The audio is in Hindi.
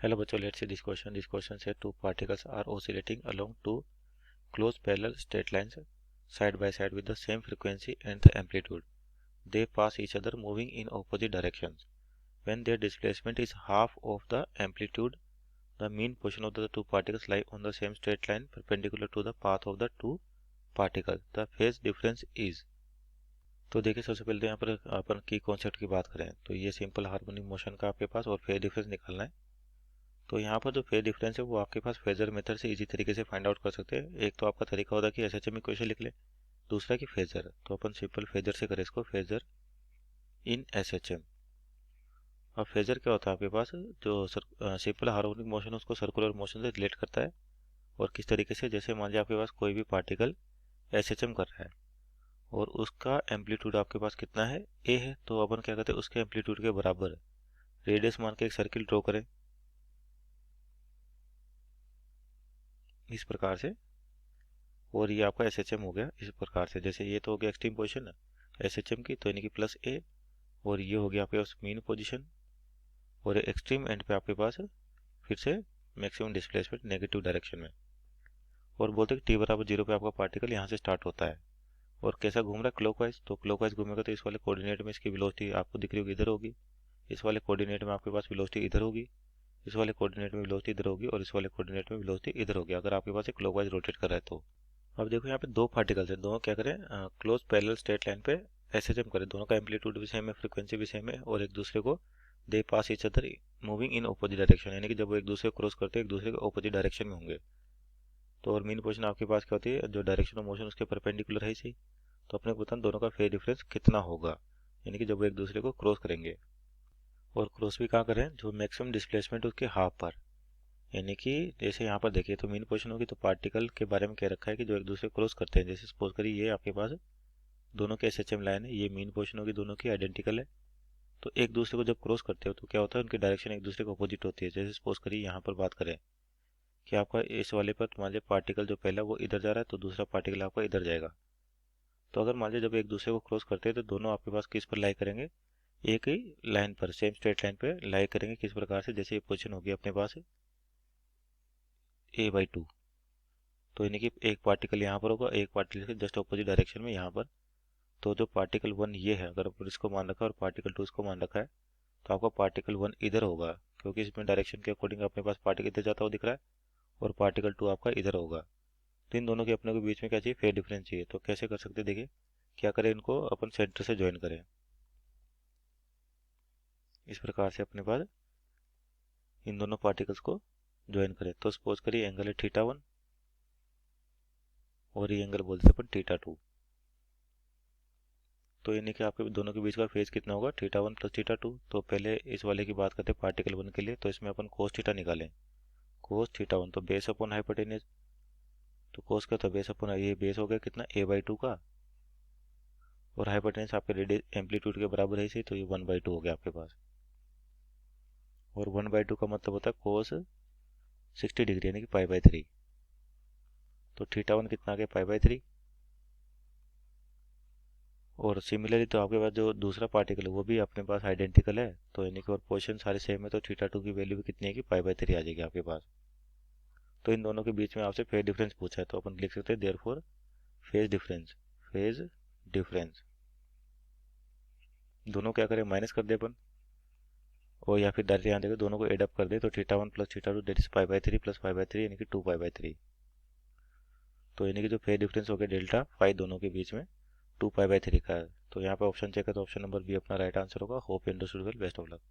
Hello बच्चों, let's see this question. This question said two particles are oscillating along two close parallel straight lines side by side with the same frequency and the amplitude. They pass each other moving in opposite directions. When their displacement is half of the amplitude, the mean position of the two particles lie on the same straight line perpendicular to the path of the two particles. The phase difference is. तो देखिए, सबसे पहले तो यहाँ पर अपन की कॉन्सेप्ट की बात करें तो ये सिंपल हार्मोनिक मोशन का आपके पास और फेज डिफरेंस निकालना है। तो यहाँ पर जो फेज डिफरेंस है वो आपके पास फेजर मेथड से इजी तरीके से फाइंड आउट कर सकते हैं। एक तो आपका तरीका होता है कि एसएचएम इक्वेशन लिख ले, दूसरा कि फेजर। तो अपन सिंपल फेजर से करें इसको, फेजर इन एसएचएम। अब फेजर क्या होता है आपके पास, जो सिंपल हार्मोनिक मोशन उसको सर्कुलर मोशन से रिलेट करता है। और किस तरीके से, जैसे मान लीजिए आपके पास कोई भी पार्टिकल एसएचएम कर रहा है और उसका एम्पलीट्यूड आपके पास कितना है, ए है, तो अपन क्या करते हैं उसके एम्पलीट्यूड के बराबर रेडियस मान के एक सर्किल ड्रॉ करें इस प्रकार से। और ये आपका एसएचएम हो गया इस प्रकार से। जैसे ये तो हो गया एक्सट्रीम पोजीशन एसएचएम की, तो यानी कि प्लस ए, और ये हो गया आपके पास मीन पोजीशन, और एक्सट्रीम एंड पे आपके पास फिर से मैक्सिमम डिस्प्लेसमेंट नेगेटिव डायरेक्शन में। और बोलते हैं कि टी बराबर 0 पे आपका पार्टिकल यहाँ से स्टार्ट होता है और कैसा घूम रहा है, क्लॉकवाइज। तो क्लॉकवाइज घूमेगा तो इस वाले कोऑर्डिनेट में इसकी वेलोसिटी आपको दिख रही होगी इधर होगी, इस वाले कोऑर्डिनेट में आपके पास वेलोसिटी इधर होगी, इस वाले कोऑर्डिनेट में वेलोसिटी इधर होगी, और इस वाले कोऑर्डिनेट में वेलोसिटी इधर होगी, अगर आपके पास एक क्लॉकवाइज रोटेट कर रहा है तो। अब देखो यहाँ पे दो पार्टिकल्स हैं, दोनों क्या करें, क्लोज पैरेलल स्ट्रेट लाइन पे एसएचएम करें, दोनों का एम्पलीट्यूड भी सेम है, फ्रीक्वेंसी भी सेम है, और एक दूसरे को they pass each other moving in opposite direction, यानी कि जब वो एक दूसरे को क्रॉस करते हैं एक दूसरे के ऑपोजिट डायरेक्शन में होंगे। तो और मीन पोजीशन आपके पास क्या होती है, जो डायरेक्शन ऑफ मोशन उसके परपेंडिकुलर है सही। तो अपने को बताना दोनों का फेज डिफरेंस कितना होगा, यानी कि जब वो एक दूसरे को क्रॉस करेंगे। और क्रॉस भी कहाँ करें, जो मैक्सिमम डिस्प्लेसमेंट उसके हाफ पर, यानी कि जैसे यहाँ पर देखिए तो मीन पोजीशन होगी, तो पार्टिकल के बारे में क्या रखा है कि जो एक दूसरे को क्रॉस करते हैं। जैसे सपोज करिए ये आपके पास दोनों के एसएचएम लाइन है, ये मीन पोजीशन होगी, दोनों की आइडेंटिकल है। तो एक दूसरे को जब क्रॉस करते हो तो क्या होता है, उनकी डायरेक्शन एक दूसरे को अपोजिट होती है। जैसे सपोज करिए यहाँ पर बात करें कि आपका इस वाले पर मान लीजिए पार्टिकल जो पहला वो इधर जा रहा है, तो दूसरा पार्टिकल आपका इधर जाएगा। तो अगर मान लीजिए जब एक दूसरे को क्रॉस करते हैं तो दोनों आपके पास किस पर लाई करेंगे, एक ही लाइन पर, सेम स्ट्रेट लाइन पे लाई करेंगे। किस प्रकार से, जैसे ये पोजीशन होगी अपने पास a/2, तो यानी कि एक पार्टिकल यहाँ पर होगा, एक पार्टिकल के जस्ट अपोजिट डायरेक्शन में यहाँ पर। तो जो पार्टिकल 1 ये है, अगर अपन इसको मान रखा है और पार्टिकल 2 इसको मान रखा है, तो आपका पार्टिकल 1 इधर होगा, क्योंकि इसमें डायरेक्शन के अकॉर्डिंग अपने पास पार्टिकल इधर जाता हुआ दिख रहा है, और पार्टिकल 2 आपका इधर होगा। तो इन दोनों के अपने को बीच में क्या चाहिए, फेज डिफरेंस चाहिए। तो कैसे कर सकते हैं, देखिए क्या करें, इनको अपन सेंटर से ज्वाइन करें इस प्रकार से। अपने पास इन दोनों पार्टिकल्स को ज्वाइन करें, तो सपोज करिए एंगल है θ1 और ये एंगल बोलते हैं अपन θ2। तो यानी कि आपके दोनों के बीच का फेज कितना होगा, θ1 प्लस θ2। तो पहले इस वाले की बात करते हैं पार्टिकल 1 के लिए, तो इसमें अपन कोस थीटा निकालें। कोस θ1 तो बेस अपॉन हाइपोटेन्यूज, तो कोस का तो बेस अपॉन, ये बेस हो गया कितना, a/2 का, और हाइपोटेन्यूज आपके रेडियस एम्पलीट्यूड के बराबर है इसे, तो ये 1/2 हो गया आपके पास। और 1/2 का मतलब होता है कोस 60 डिग्री, यानी कि π/3। तो θ1 कितना आ गया, π/3। और सिमिलरली तो आपके पास जो दूसरा पार्टिकल है वो भी अपने पास आइडेंटिकल है, तो यानी कि और पोजीशन सारे सेम है, तो θ2 की वैल्यू भी कितनी है कि π/3 आ जाएगी आपके पास। तो इन दोनों के बीच में आपसे फेज डिफरेंस पूछा है, तो अपन लिख सकते हैं therefore phase difference, phase difference दोनों क्या करें, माइनस कर दे अपन, और या फिर डायरेक्ट यहाँ देखो दोनों को एड अप कर दे, तो θ1 प्लस θ2 दैट इज π/3 प्लस π/3 यानी कि 2π/3। तो यानी कि जो फेज डिफरेंस हो गया डेल्टा फाई दोनों के बीच में 2π/3 का है। तो यहाँ पे ऑप्शन चेक है, तो ऑप्शन नंबर बी अपना राइट आंसर होगा। Hope you understood well, best of luck.